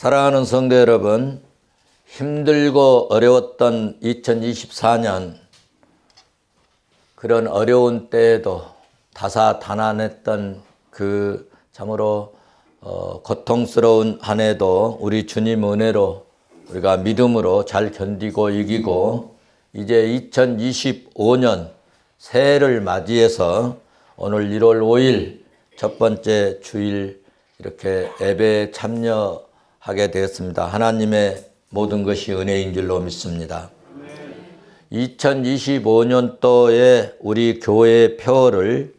사랑하는 성도 여러분, 힘들고 어려웠던 2024년, 그런 어려운 때에도 다사다난했던 그 참으로 고통스러운 한 해도 우리 주님 은혜로 우리가 믿음으로 잘 견디고 이기고 이제 2025년 새해를 맞이해서 오늘 1월 5일 첫 번째 주일 이렇게 예배에 참여하게 되었습니다. 하나님의 모든 것이 은혜인 줄로 믿습니다. 2025년도에 우리 교회의 표어를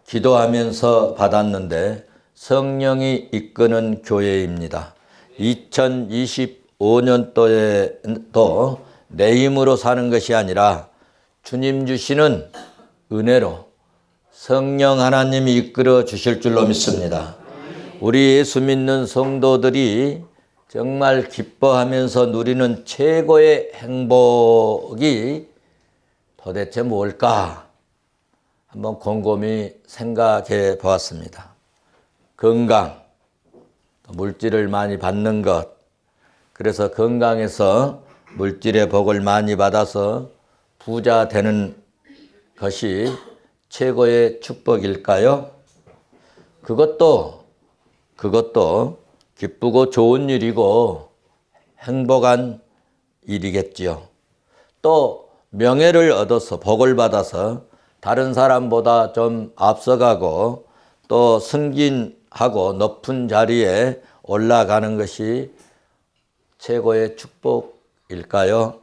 기도하면서 받았는데 성령이 이끄는 교회입니다. 2025년도에도 내 힘으로 사는 것이 아니라 주님 주시는 은혜로 성령 하나님이 이끌어 주실 줄로 믿습니다. 우리 예수 믿는 성도들이 정말 기뻐하면서 누리는 최고의 행복이 도대체 뭘까? 한번 곰곰이 생각해 보았습니다. 건강, 물질을 많이 받는 것. 그래서 건강에서 물질의 복을 많이 받아서 부자 되는 것이 최고의 축복일까요? 그것도 기쁘고 좋은 일이고 행복한 일이겠지요. 또 명예를 얻어서 복을 받아서 다른 사람보다 좀 앞서가고 또 승진하고 높은 자리에 올라가는 것이 최고의 축복일까요?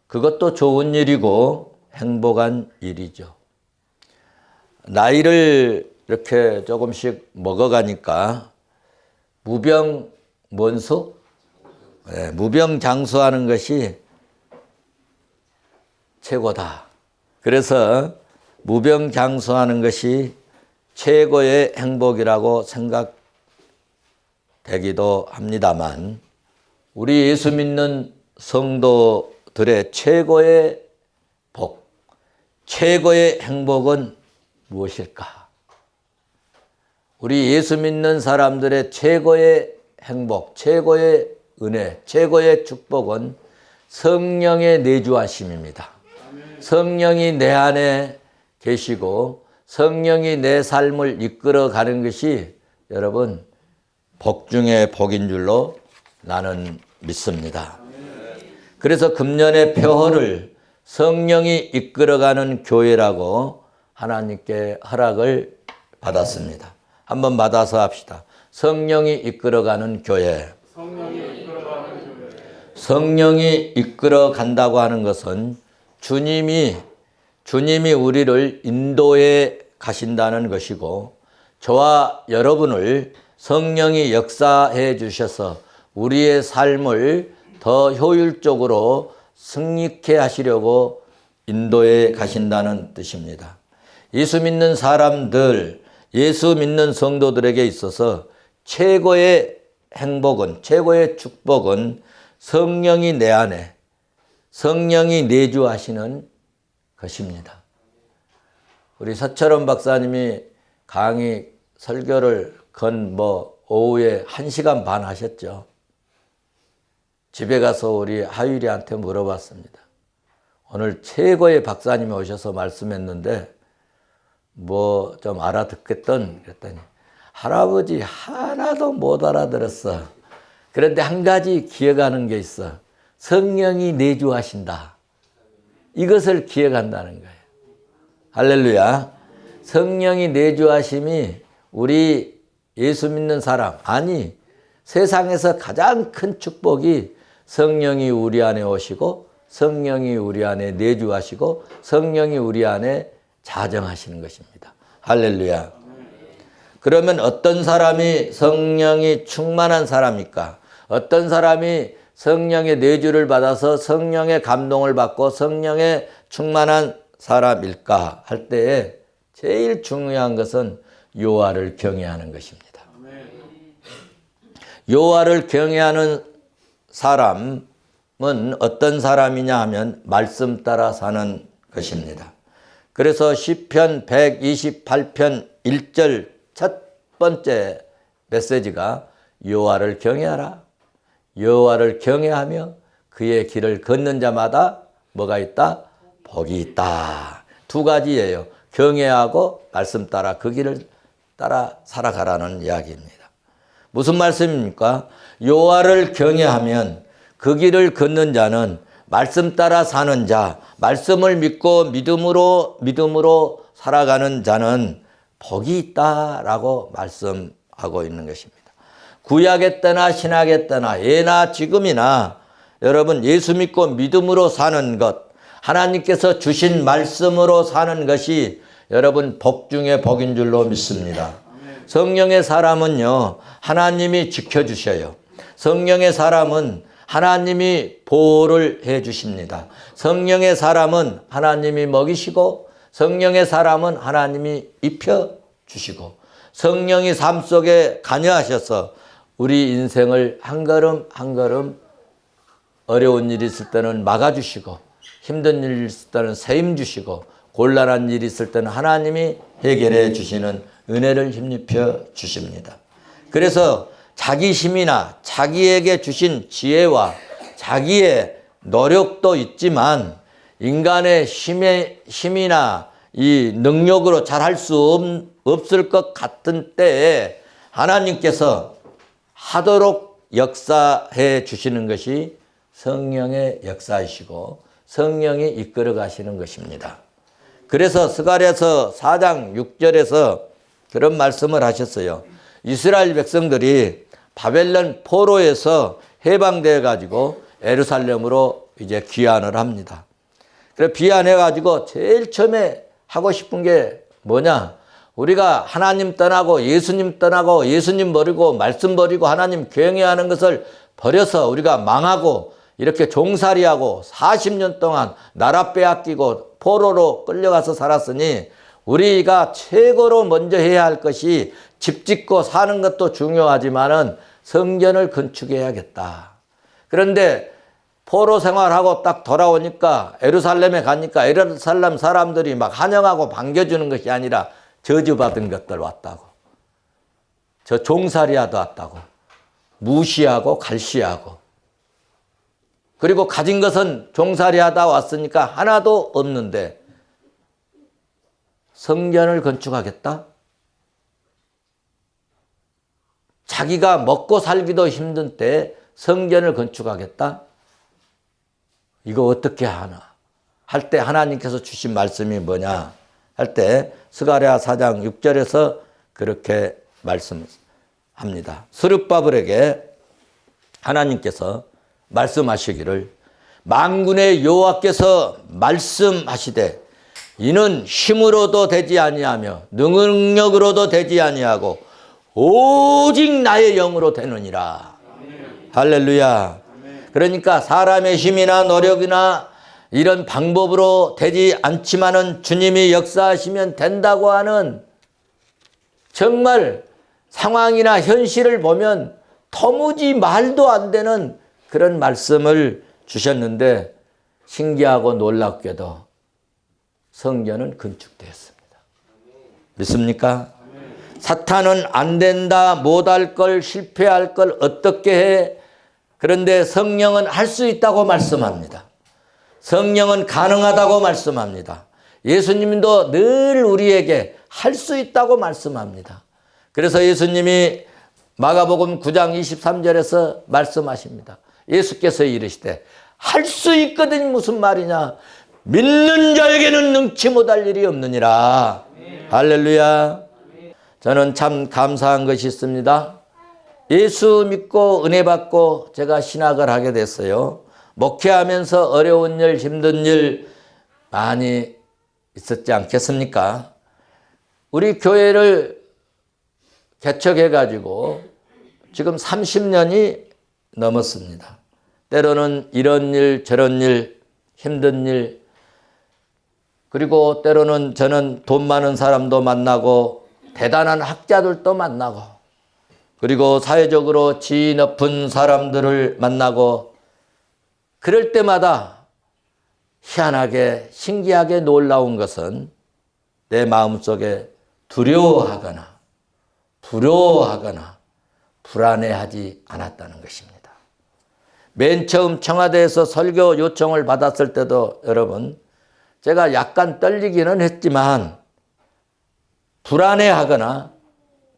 그것도 좋은 일이고 행복한 일이죠. 나이를 이렇게 조금씩 먹어가니까 무병문수? 네, 무병장수하는 것이 최고다. 그래서 무병장수하는 것이 최고의 행복이라고 생각되기도 합니다만 우리 예수 믿는 성도들의 최고의 복, 최고의 행복은 무엇일까? 우리 예수 믿는 사람들의 최고의 행복, 최고의 은혜, 최고의 축복은 성령의 내주하심입니다. 성령이 내 안에 계시고 성령이 내 삶을 이끌어가는 것이 여러분 복 중에 복인 줄로 나는 믿습니다. 그래서 금년의 표어를 성령이 이끌어가는 교회라고 하나님께 허락을 받았습니다. 한번 받아서 합시다. 성령이 이끌어가는 교회. 성령이 이끌어간다고 하는 것은 주님이 우리를 인도해 가신다는 것이고 저와 여러분을 성령이 역사해 주셔서 우리의 삶을 더 효율적으로 승리케 하시려고 인도해 가신다는 뜻입니다. 예수 믿는 사람들, 예수 믿는 성도들에게 있어서 최고의 행복은, 최고의 축복은 성령이 내 안에, 성령이 내주하시는 것입니다. 우리 서철원 박사님이 강의 설교를 오후에 1시간 반 하셨죠. 집에 가서 우리 하율이한테 물어봤습니다. 오늘 최고의 박사님이 오셔서 말씀했는데 좀 알아듣겠던 그랬더니 할아버지 하나도 못 알아들었어. 그런데 한 가지 기억하는 게 있어. 성령이 내주하신다. 이것을 기억한다는 거예요. 할렐루야. 성령이 내주하심이 우리 예수 믿는 사람, 아니 세상에서 가장 큰 축복이 성령이 우리 안에 오시고 성령이 우리 안에 내주하시고 성령이 우리 안에 자정하시는 것입니다. 할렐루야. 그러면 어떤 사람이 성령이 충만한 사람일까? 어떤 사람이 성령의 내주를 받아서 성령의 감동을 받고 성령의 충만한 사람일까 할 때에 제일 중요한 것은 여호와를 경외하는 것입니다. 여호와를 경외하는 사람은 어떤 사람이냐 하면 말씀 따라 사는 것입니다. 그래서 시편 128편 1절 첫 번째 메시지가 여호와를 경외하라. 여호와를 경외하며 그의 길을 걷는 자마다 뭐가 있다? 복이 있다. 두 가지예요. 경외하고 말씀 따라 그 길을 따라 살아가라는 이야기입니다. 무슨 말씀입니까? 여호와를 경외하면 그 길을 걷는 자는 말씀 따라 사는 자, 말씀을 믿고 믿음으로 살아가는 자는 복이 있다라고 말씀하고 있는 것입니다. 구약의 때나 신약의 때나 예나 지금이나 여러분 예수 믿고 믿음으로 사는 것, 하나님께서 주신 말씀으로 사는 것이 여러분 복 중에 복인 줄로 믿습니다. 성령의 사람은요, 하나님이 지켜주셔요. 성령의 사람은 하나님이 보호를 해 주십니다. 성령의 사람은 하나님이 먹이시고 성령의 사람은 하나님이 입혀 주시고 성령이 삶 속에 관여하셔서 우리 인생을 한 걸음 한 걸음 어려운 일이 있을 때는 막아주시고 힘든 일이 있을 때는 세임 주시고 곤란한 일이 있을 때는 하나님이 해결해 주시는 은혜를 힘입혀 주십니다. 그래서 자기 힘이나 자기에게 주신 지혜와 자기의 노력도 있지만 인간의 힘이나 이 능력으로 잘할 수 없을 것 같은 때에 하나님께서 하도록 역사해 주시는 것이 성령의 역사이시고 성령이 이끌어 가시는 것입니다. 그래서 스가랴서 4장 6절에서 그런 말씀을 하셨어요. 이스라엘 백성들이 바벨론 포로에서 해방되어 가지고 예루살렘으로 이제 귀환을 합니다. 그래서 귀환해 가지고 제일 처음에 하고 싶은 게 뭐냐? 우리가 하나님 떠나고 예수님 떠나고 예수님 버리고 말씀 버리고 하나님 경외하는 것을 버려서 우리가 망하고 이렇게 종살이하고 40년 동안 나라 빼앗기고 포로로 끌려가서 살았으니 우리가 최고로 먼저 해야 할 것이 집 짓고 사는 것도 중요하지만은 성전을 건축해야겠다. 그런데 포로 생활하고 딱 돌아오니까 예루살렘에 가니까 예루살렘 사람들이 막 환영하고 반겨주는 것이 아니라 저주받은 것들 왔다고. 저 종살이하다 왔다고. 무시하고 갈시하고. 그리고 가진 것은 종살이하다 왔으니까 하나도 없는데 성전을 건축하겠다? 자기가 먹고 살기도 힘든 때 성전을 건축하겠다? 이거 어떻게 하나? 할 때 하나님께서 주신 말씀이 뭐냐? 할 때 스가랴 4장 6절에서 그렇게 말씀합니다. 스룹바벨에게 하나님께서 말씀하시기를 만군의 여호와께서 말씀하시되 이는 힘으로도 되지 아니하며 능력으로도 되지 아니하고 오직 나의 영으로 되느니라. 할렐루야. 그러니까 사람의 힘이나 노력이나 이런 방법으로 되지 않지만은 주님이 역사하시면 된다고 하는 정말 상황이나 현실을 보면 도무지 말도 안 되는 그런 말씀을 주셨는데 신기하고 놀랍게도 성전은 건축되었습니다. 믿습니까? 사탄은 안 된다, 못할 걸, 실패할 걸 어떻게 해? 그런데 성령은 할 수 있다고 말씀합니다. 성령은 가능하다고 말씀합니다. 예수님도 늘 우리에게 할 수 있다고 말씀합니다. 그래서 예수님이 마가복음 9장 23절에서 말씀하십니다. 예수께서 이르시되 할 수 있거든 무슨 말이냐? 믿는 자에게는 능치 못할 일이 없느니라. 할렐루야. 저는 참 감사한 것이 있습니다. 예수 믿고 은혜 받고 제가 신학을 하게 됐어요. 목회하면서 어려운 일, 힘든 일 많이 있었지 않겠습니까? 우리 교회를 개척해가지고 지금 30년이 넘었습니다. 때로는 이런 일, 저런 일, 힘든 일, 그리고 때로는 저는 돈 많은 사람도 만나고 대단한 학자들도 만나고 그리고 사회적으로 지위 높은 사람들을 만나고 그럴 때마다 희한하게 신기하게 놀라운 것은 내 마음속에 두려워하거나 불안해하지 않았다는 것입니다. 맨 처음 청와대에서 설교 요청을 받았을 때도 여러분 제가 약간 떨리기는 했지만 불안해하거나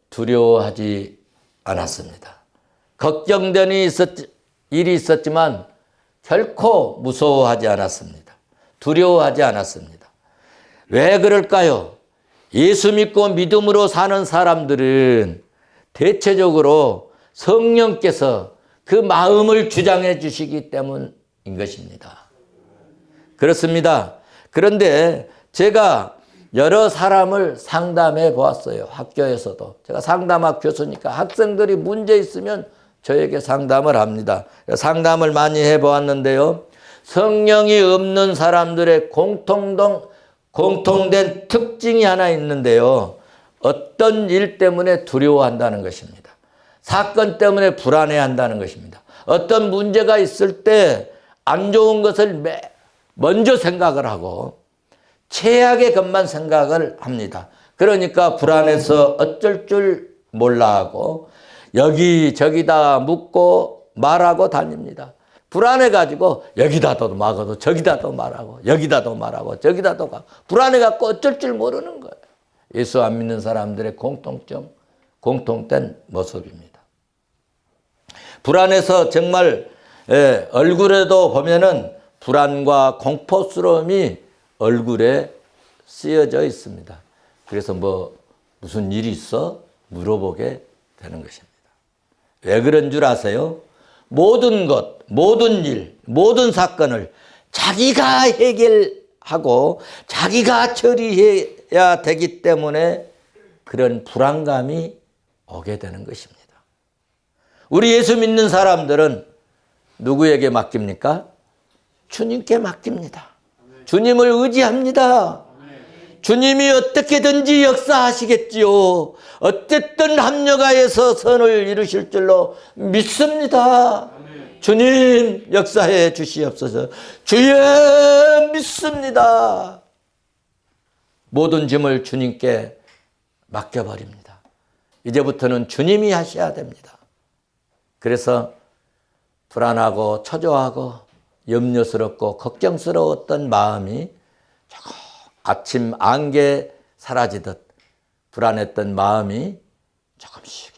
두려워하지 않았습니다. 걱정되는 일이 있었지만 결코 무서워하지 않았습니다. 두려워하지 않았습니다. 왜 그럴까요? 예수 믿고 믿음으로 사는 사람들은 대체적으로 성령께서 그 마음을 주장해 주시기 때문인 것입니다. 그렇습니다. 그런데 제가 여러 사람을 상담해 보았어요. 학교에서도. 제가 상담학 교수니까 학생들이 문제 있으면 저에게 상담을 합니다. 상담을 많이 해 보았는데요. 성령이 없는 사람들의 공통된 특징이 하나 있는데요. 어떤 일 때문에 두려워한다는 것입니다. 사건 때문에 불안해한다는 것입니다. 어떤 문제가 있을 때 안 좋은 것을 먼저 생각을 하고 최악의 것만 생각을 합니다. 그러니까 불안해서 어쩔 줄 몰라 하고 여기저기다 묻고 말하고 다닙니다. 불안해가지고 여기다도 말하고 저기다도 말하고 여기다도 말하고 저기다도 가고 불안해갖고 어쩔 줄 모르는 거예요. 예수 안 믿는 사람들의 공통된 모습입니다. 불안해서 정말 얼굴에도 보면은 불안과 공포스러움이 얼굴에 쓰여져 있습니다. 그래서 무슨 일이 있어? 물어보게 되는 것입니다. 왜 그런 줄 아세요? 모든 것, 모든 일, 모든 사건을 자기가 해결하고 자기가 처리해야 되기 때문에 그런 불안감이 오게 되는 것입니다. 우리 예수 믿는 사람들은 누구에게 맡깁니까? 주님께 맡깁니다. 주님을 의지합니다. 주님이 어떻게든지 역사하시겠지요. 어쨌든 합력하여서 선을 이루실 줄로 믿습니다. 주님 역사해 주시옵소서. 주여 믿습니다. 모든 짐을 주님께 맡겨버립니다. 이제부터는 주님이 하셔야 됩니다. 그래서 불안하고 초조하고 염려스럽고 걱정스러웠던 마음이 아침 안개 사라지듯 불안했던 마음이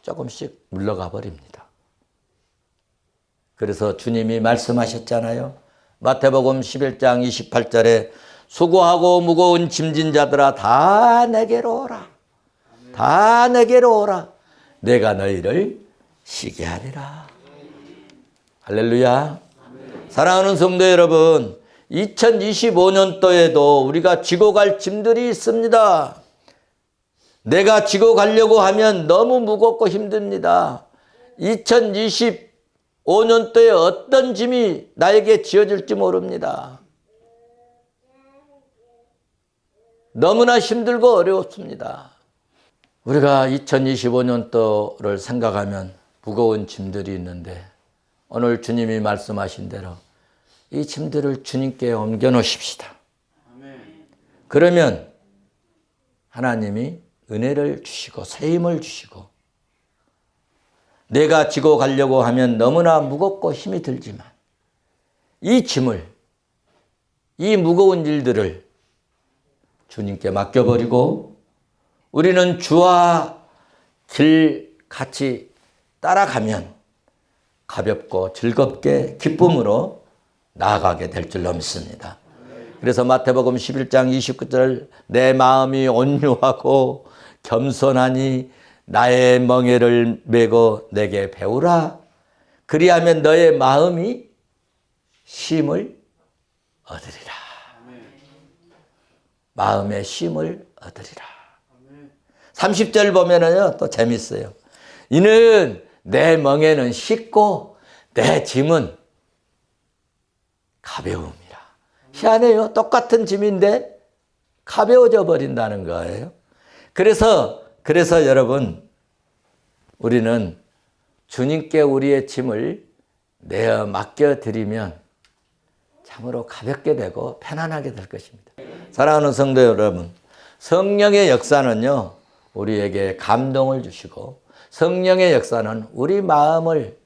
조금씩 물러가 버립니다. 그래서 주님이 말씀하셨잖아요. 마태복음 11장 28절에 수고하고 무거운 짐진 자들아 다 내게로 오라. 다 내게로 오라. 내가 너희를 쉬게 하리라. 할렐루야. 사랑하는 성도 여러분, 2025년도에도 우리가 지고 갈 짐들이 있습니다. 내가 지고 가려고 하면 너무 무겁고 힘듭니다. 2025년도에 어떤 짐이 나에게 지어질지 모릅니다. 너무나 힘들고 어렵습니다. 우리가 2025년도를 생각하면 무거운 짐들이 있는데 오늘 주님이 말씀하신 대로 이 짐들을 주님께 옮겨놓으십시다. 그러면 하나님이 은혜를 주시고 새 힘을 주시고 내가 지고 가려고 하면 너무나 무겁고 힘이 들지만 이 짐을, 이 무거운 일들을 주님께 맡겨버리고 우리는 주와 길 같이 따라가면 가볍고 즐겁게 기쁨으로 나아가게 될 줄로 믿습니다. 그래서 마태복음 11장 29절 내 마음이 온유하고 겸손하니 나의 멍에를 메고 내게 배우라. 그리하면 너의 마음이 쉼을 얻으리라. 마음의 쉼을 얻으리라. 30절 보면은요 또 재밌어요. 이는 내 멍에는 쉽고 내 짐은 가벼움이라. 희한해요. 똑같은 짐인데 가벼워져 버린다는 거예요. 그래서 여러분 우리는 주님께 우리의 짐을 내어 맡겨드리면 참으로 가볍게 되고 편안하게 될 것입니다. 사랑하는 성도 여러분, 성령의 역사는요 우리에게 감동을 주시고 성령의 역사는 우리 마음을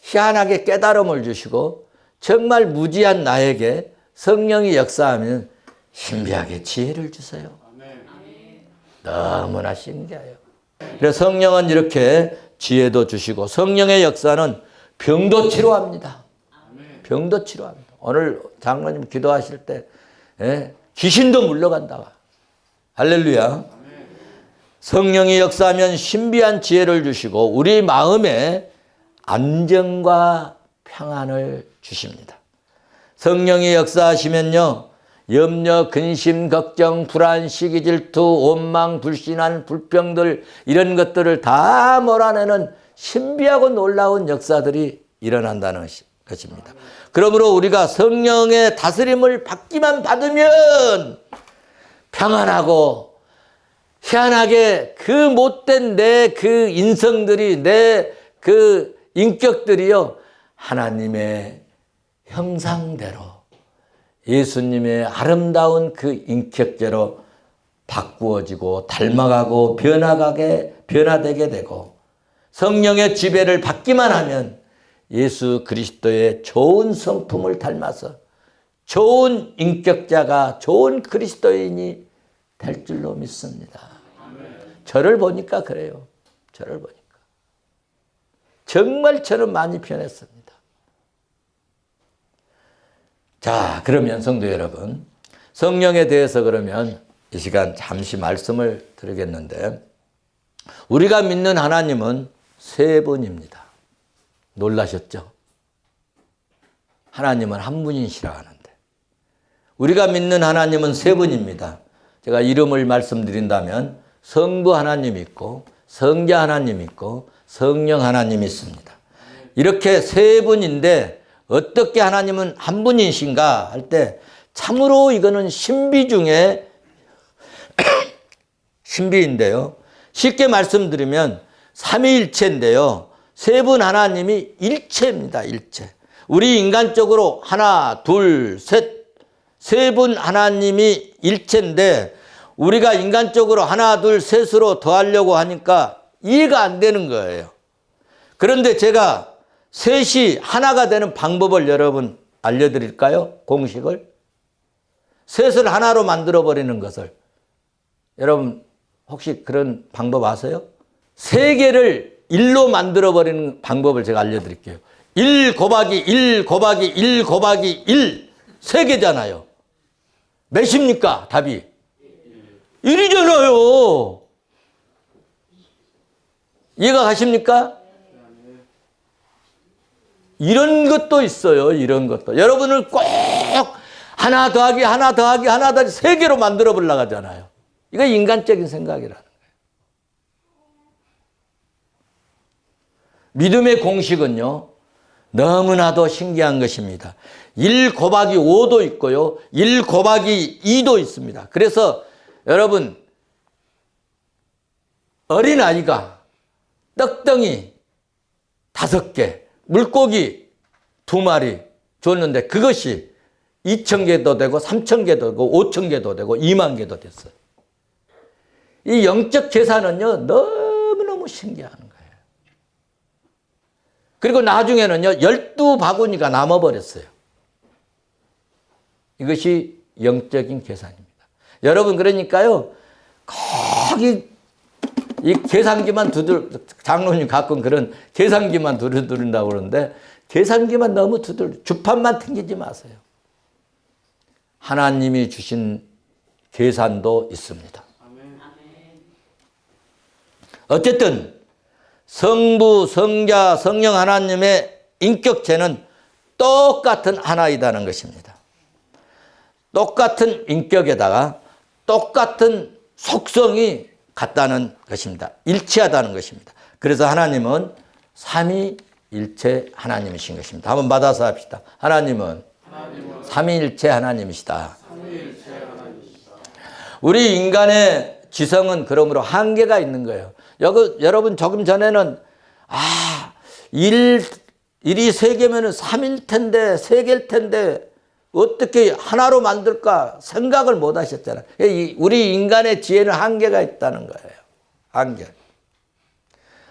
희한하게 깨달음을 주시고 정말 무지한 나에게 성령이 역사하면 신비하게 지혜를 주세요. 너무나 신기해요. 그래서 성령은 이렇게 지혜도 주시고 성령의 역사는 병도 치료합니다. 병도 치료합니다. 오늘 장로님 기도하실 때 귀신도 물러간다. 할렐루야. 성령이 역사하면 신비한 지혜를 주시고 우리 마음에 안정과 평안을 주십니다. 성령이 역사하시면요, 염려, 근심, 걱정, 불안, 시기, 질투, 원망, 불신한, 불평들 이런 것들을 다 몰아내는 신비하고 놀라운 역사들이 일어난다는 것입니다. 그러므로 우리가 성령의 다스림을 받기만 받으면 평안하고 희한하게 그 못된 내 그 인성들이 내 그 인격들이요 하나님의 형상대로 예수님의 아름다운 그 인격대로 바꾸어지고 닮아가고 변화되게 되고 성령의 지배를 받기만 하면 예수 그리스도의 좋은 성품을 닮아서 좋은 인격자가 좋은 그리스도인이 될 줄로 믿습니다. 저를 보니까 그래요. 저를 보니까. 정말 저는 많이 변했습니다. 자, 그러면 성도 여러분, 성령에 대해서 그러면 이 시간 잠시 말씀을 드리겠는데 우리가 믿는 하나님은 세 분입니다. 놀라셨죠? 하나님은 한 분이시라 하는데 우리가 믿는 하나님은 세 분입니다. 제가 이름을 말씀드린다면 성부 하나님이 있고 성자 하나님이 있고 성령 하나님이 있습니다. 이렇게 세 분인데 어떻게 하나님은 한 분이신가 할 때 참으로 이거는 신비 중에 신비인데요. 쉽게 말씀드리면 삼위일체인데요. 세 분 하나님이 일체입니다. 일체. 우리 인간적으로 하나, 둘, 셋, 세 분 하나님이 일체인데 우리가 인간적으로 하나, 둘, 셋으로 더하려고 하니까 이해가 안 되는 거예요. 그런데 제가 셋이 하나가 되는 방법을 여러분 알려드릴까요? 공식을. 셋을 하나로 만들어버리는 것을. 여러분 혹시 그런 방법 아세요? 세 개를 1로 만들어버리는 방법을 제가 알려드릴게요. 1 곱하기 1 곱하기 1 곱하기 1 세 개잖아요. 몇입니까? 답이 1이잖아요. 이해가 가십니까? 이런 것도 있어요. 이런 것도. 여러분을 꼭 하나 더하기 하나 더하기 하나 더하기 세 개로 만들어 보려고 하잖아요. 이거 인간적인 생각이라는 거예요. 믿음의 공식은요. 너무나도 신기한 것입니다. 1 곱하기 5도 있고요. 1 곱하기 2도 있습니다. 그래서 여러분 어린아이가 떡덩이 5개, 물고기 2마리 줬는데 그것이 2,000개도 되고 3,000개도 되고 5,000개도 되고 2만 개도 됐어요. 이 영적 계산은요. 너무너무 신기한 거예요. 그리고 나중에는요. 12바구니가 남아버렸어요. 이것이 영적인 계산입니다. 여러분 그러니까요. 거기 이 계산기만 장로님 가끔 그런 계산기만 두드린다고 그러는데 계산기만 너무 주판만 튕기지 마세요. 하나님이 주신 계산도 있습니다. 어쨌든 성부, 성자, 성령 하나님의 인격체는 똑같은 하나이다는 것입니다. 똑같은 인격에다가 똑같은 속성이 같다는 것입니다. 일치하다는 것입니다. 그래서 하나님은 삼위일체 하나님이신 것입니다. 한번 받아서 합시다. 하나님은 삼위일체 하나님이시다. 우리 인간의 지성은 그러므로 한계가 있는 거예요. 여러분 조금 전에는 일이 3개면 3일 텐데 3개일 텐데 어떻게 하나로 만들까 생각을 못 하셨잖아요. 우리 인간의 지혜는 한계가 있다는 거예요. 한계.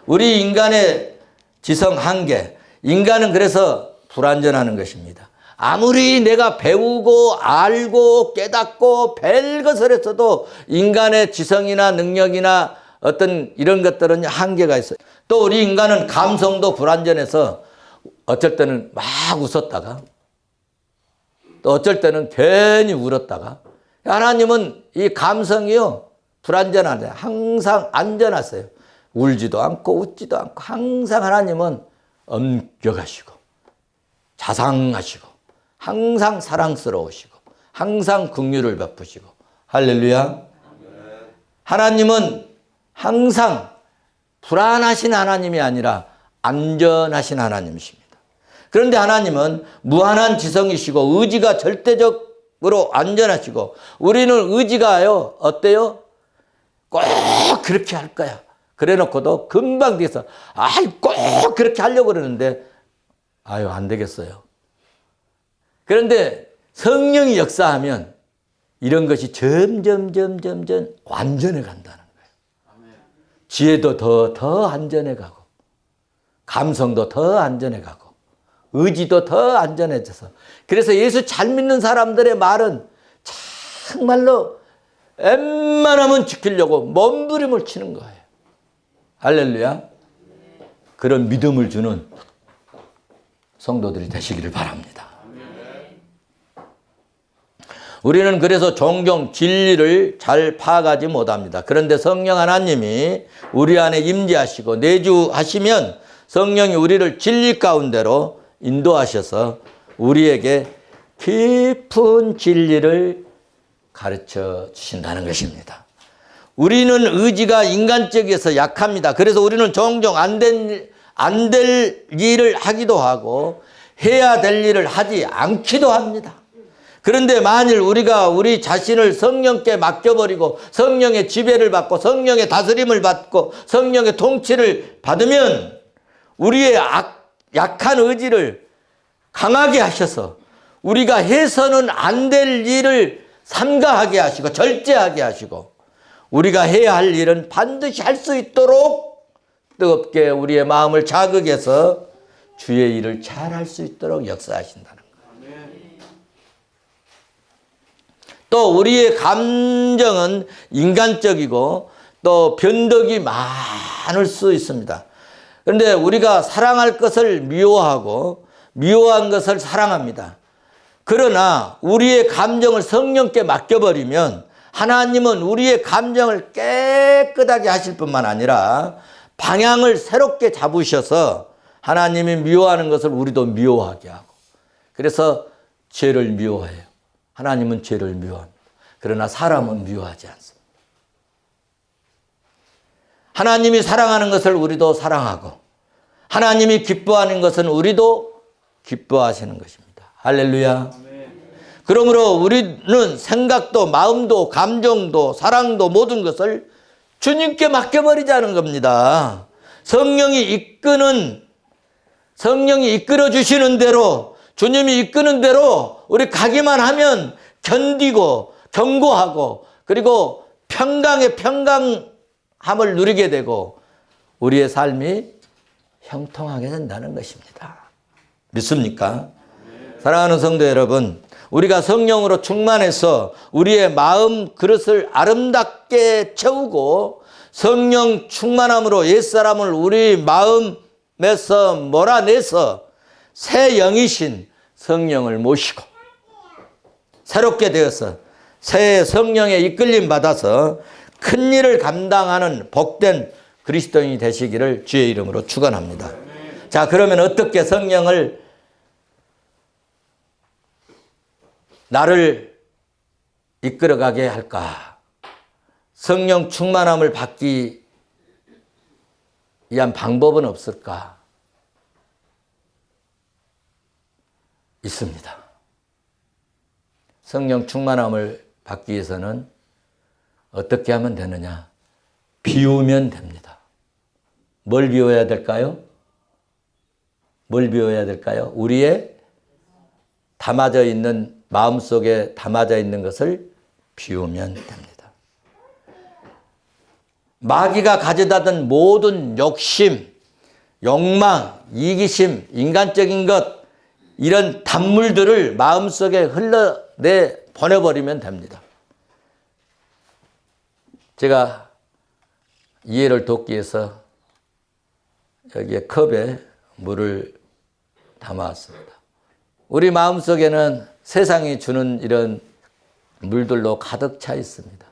우리 인간의 지성 한계. 인간은 그래서 불완전하는 것입니다. 아무리 내가 배우고 알고 깨닫고 별것을 했어도 인간의 지성이나 능력이나 어떤 이런 것들은 한계가 있어요. 또 우리 인간은 감성도 불완전해서 어쩔 때는 막 웃었다가 또 어쩔 때는 괜히 울었다가, 하나님은 이 감성이요 불완전하네. 항상 안전하세요. 울지도 않고 웃지도 않고 항상 하나님은 엄격하시고 자상하시고 항상 사랑스러우시고 항상 긍휼을 베푸시고. 할렐루야. 하나님은 항상 불안하신 하나님이 아니라 안전하신 하나님이십니다. 그런데 하나님은 무한한 지성이시고 의지가 절대적으로 안전하시고, 우리는 의지가요 어때요? 꼭 그렇게 할 거야 그래 놓고도 금방 뒤에서 꼭 그렇게 하려고 그러는데 안 되겠어요. 그런데 성령이 역사하면 이런 것이 점점 완전해 간다는 거예요. 지혜도 더 안전해 가고 감성도 더 안전해 가고 의지도 더 안전해져서, 그래서 예수 잘 믿는 사람들의 말은 정말로 웬만하면 지키려고 몸부림을 치는 거예요. 할렐루야. 그런 믿음을 주는 성도들이 되시기를 바랍니다. 우리는 그래서 종종 진리를 잘 파악하지 못합니다. 그런데 성령 하나님이 우리 안에 임재하시고 내주하시면 성령이 우리를 진리 가운데로 인도하셔서 우리에게 깊은 진리를 가르쳐 주신다는 것입니다. 우리는 의지가 인간적이어서 약합니다. 그래서 우리는 종종 안 될 일을 하기도 하고 해야 될 일을 하지 않기도 합니다. 그런데 만일 우리가 우리 자신을 성령께 맡겨버리고 성령의 지배를 받고 성령의 다스림을 받고 성령의 통치를 받으면 우리의 약한 의지를 강하게 하셔서 우리가 해서는 안 될 일을 삼가하게 하시고 절제하게 하시고 우리가 해야 할 일은 반드시 할 수 있도록 뜨겁게 우리의 마음을 자극해서 주의 일을 잘 할 수 있도록 역사하신다는 거예요. 또 우리의 감정은 인간적이고 또 변덕이 많을 수 있습니다. 그런데 우리가 사랑할 것을 미워하고 미워한 것을 사랑합니다. 그러나 우리의 감정을 성령께 맡겨버리면 하나님은 우리의 감정을 깨끗하게 하실 뿐만 아니라 방향을 새롭게 잡으셔서 하나님이 미워하는 것을 우리도 미워하게 하고, 그래서 죄를 미워해요. 하나님은 죄를 미워합니다. 그러나 사람은 미워하지 않습니다. 하나님이 사랑하는 것을 우리도 사랑하고 하나님이 기뻐하는 것은 우리도 기뻐하시는 것입니다. 할렐루야. 그러므로 우리는 생각도 마음도 감정도 사랑도 모든 것을 주님께 맡겨버리자는 겁니다. 성령이 이끌어 주시는 대로, 주님이 이끄는 대로 우리 가기만 하면 견디고 견고하고 그리고 평강의 평강함을 누리게 되고 우리의 삶이 형통하게 된다는 것입니다. 믿습니까? 사랑하는 성도 여러분, 우리가 성령으로 충만해서 우리의 마음 그릇을 아름답게 채우고 성령 충만함으로 옛사람을 우리 마음에서 몰아내서 새 영이신 성령을 모시고 새롭게 되어서 새 성령의 이끌림 받아서 큰 일을 감당하는 복된 그리스도인이 되시기를 주의 이름으로 축원합니다. 자, 그러면 어떻게 성령을 나를 이끌어가게 할까? 성령 충만함을 받기 위한 방법은 없을까? 있습니다. 성령 충만함을 받기 위해서는 어떻게 하면 되느냐? 비우면 됩니다. 뭘 비워야 될까요? 뭘 비워야 될까요? 우리의 담아져 있는 마음속에 담아져 있는 것을 비우면 됩니다. 마귀가 가져다든 모든 욕심, 욕망, 이기심, 인간적인 것 이런 단물들을 마음속에 흘러내 보내버리면 됩니다. 제가 이해를 돕기 위해서 여기에 컵에 물을 담아왔습니다. 우리 마음속에는 세상이 주는 이런 물들로 가득 차 있습니다.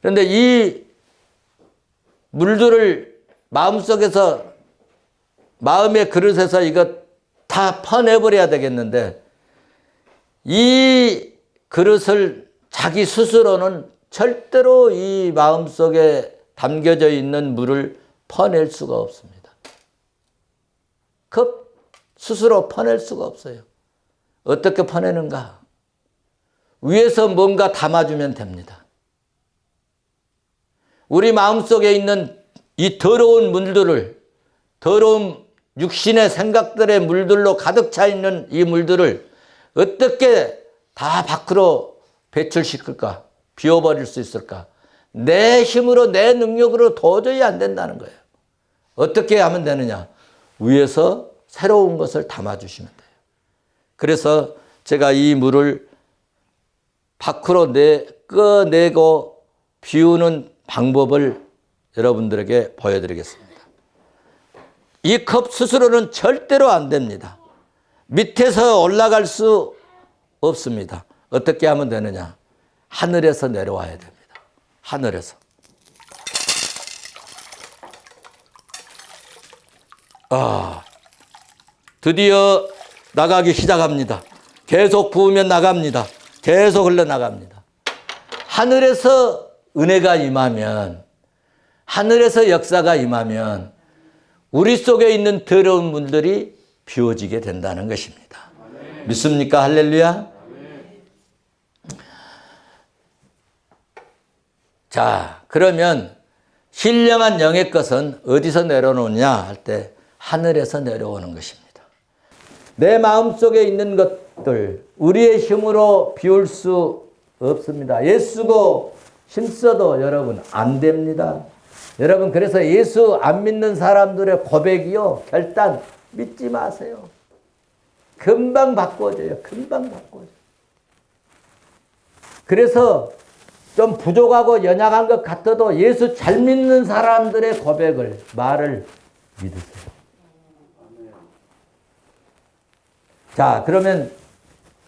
그런데 이 물들을 마음속에서 마음의 그릇에서 이것 다 퍼내버려야 되겠는데 이 그릇을 자기 스스로는 절대로 이 마음속에 담겨져 있는 물을 퍼낼 수가 없습니다. 컵 스스로 퍼낼 수가 없어요. 어떻게 퍼내는가? 위에서 뭔가 담아주면 됩니다. 우리 마음속에 있는 이 더러운 물들을, 더러운 육신의 생각들의 물들로 가득 차 있는 이 물들을 어떻게 다 밖으로 배출시킬까? 비워버릴 수 있을까? 내 힘으로, 내 능력으로 도저히 안 된다는 거예요. 어떻게 하면 되느냐? 위에서 새로운 것을 담아주시면 돼요. 그래서 제가 이 물을 밖으로 꺼내고 비우는 방법을 여러분들에게 보여드리겠습니다. 이 컵 스스로는 절대로 안 됩니다. 밑에서 올라갈 수 없습니다. 어떻게 하면 되느냐? 하늘에서 내려와야 됩니다. 하늘에서. 드디어 나가기 시작합니다. 계속 부으면 나갑니다. 계속 흘러나갑니다. 하늘에서 은혜가 임하면, 하늘에서 역사가 임하면 우리 속에 있는 더러운 물들이 비워지게 된다는 것입니다. 믿습니까? 할렐루야. 자, 그러면 신령한 영의 것은 어디서 내려오느냐 할 때 하늘에서 내려오는 것입니다. 내 마음속에 있는 것들 우리의 힘으로 비울 수 없습니다. 예수고 힘써도 여러분 안 됩니다. 여러분 그래서 예수 안 믿는 사람들의 고백이요 결단 믿지 마세요. 금방 바꿔져요. 금방 바꿔져요. 그래서 좀 부족하고 연약한 것 같아도 예수 잘 믿는 사람들의 고백을, 말을 믿으세요. 자, 그러면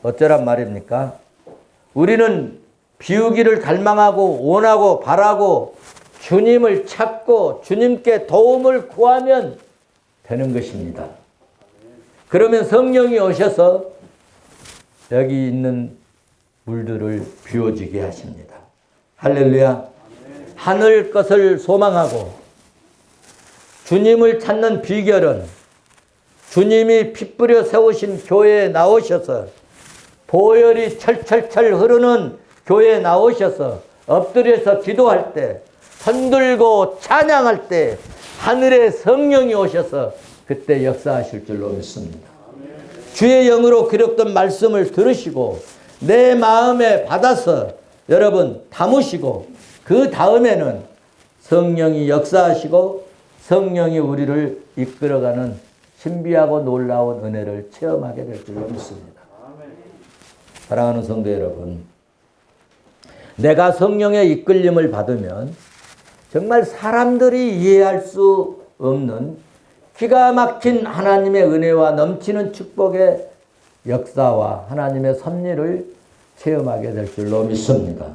어쩌란 말입니까? 우리는 비우기를 갈망하고 원하고 바라고 주님을 찾고 주님께 도움을 구하면 되는 것입니다. 그러면 성령이 오셔서 여기 있는 물들을 비워지게 하십니다. 할렐루야. 하늘 것을 소망하고 주님을 찾는 비결은 주님이 피 뿌려 세우신 교회에 나오셔서 보혈이 철철철 흐르는 교회에 나오셔서 엎드려서 기도할 때, 손들고 찬양할 때 하늘의 성령이 오셔서 그때 역사하실 줄로 믿습니다. 주의 영으로 기록된 말씀을 들으시고 내 마음에 받아서 여러분 담으시고 그 다음에는 성령이 역사하시고 성령이 우리를 이끌어가는 신비하고 놀라운 은혜를 체험하게 될 줄로 믿습니다. 사랑하는 성도 여러분, 내가 성령의 이끌림을 받으면 정말 사람들이 이해할 수 없는 기가 막힌 하나님의 은혜와 넘치는 축복의 역사와 하나님의 섭리를 체험하게 될 줄로 믿습니다.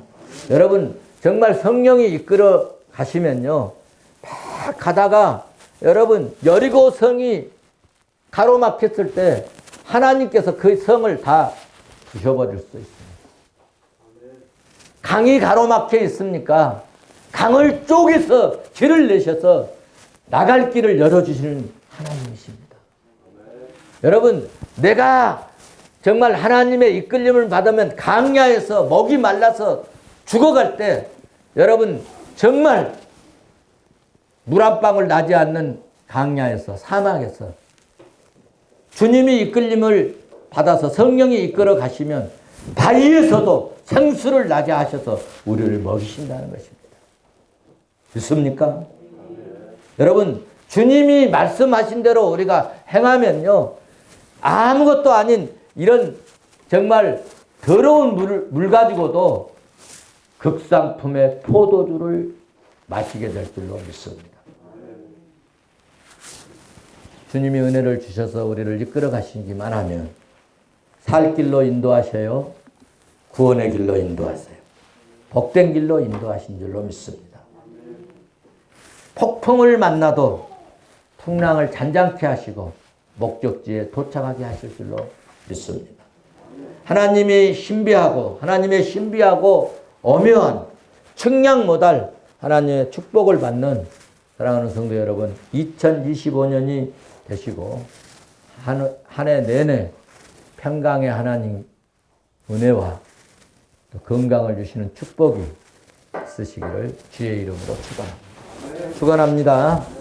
여러분 정말 성령이 이끌어 가시면요 막 가다가 여러분 여리고 성이 가로막혔을 때 하나님께서 그 성을 다 부셔버릴 수 있습니다. 강이 가로막혀 있습니까? 강을 쪼개서 길을 내셔서 나갈 길을 열어주시는 하나님이십니다. 여러분 내가 정말 하나님의 이끌림을 받으면 강야에서 목이 말라서 죽어갈 때 여러분 정말 물 한 방울 나지 않는 강야에서 사막에서 주님이 이끌림을 받아서 성령이 이끌어 가시면 바위에서도 생수를 나게 하셔서 우리를 먹이신다는 것입니다. 믿습니까? 여러분 주님이 말씀하신 대로 우리가 행하면요, 아무것도 아닌 이런 정말 더러운 물 가지고도 극상품의 포도주를 마시게 될 줄로 믿습니다. 주님이 은혜를 주셔서 우리를 이끌어 가시기만 하면 살 길로 인도하셔요, 구원의 길로 인도하세요. 복된 길로 인도하신 줄로 믿습니다. 폭풍을 만나도 풍랑을 잔잔케 하시고 목적지에 도착하게 하실 줄로 믿습니다. 하나님의 신비하고 오묘한 측량 못할 하나님의 축복을 받는 사랑하는 성도 여러분, 2025년이 되시고 한 해 내내 평강의 하나님 은혜와 또 건강을 주시는 축복이 있으시기를 주의 이름으로 축원합니다. 축원합니다.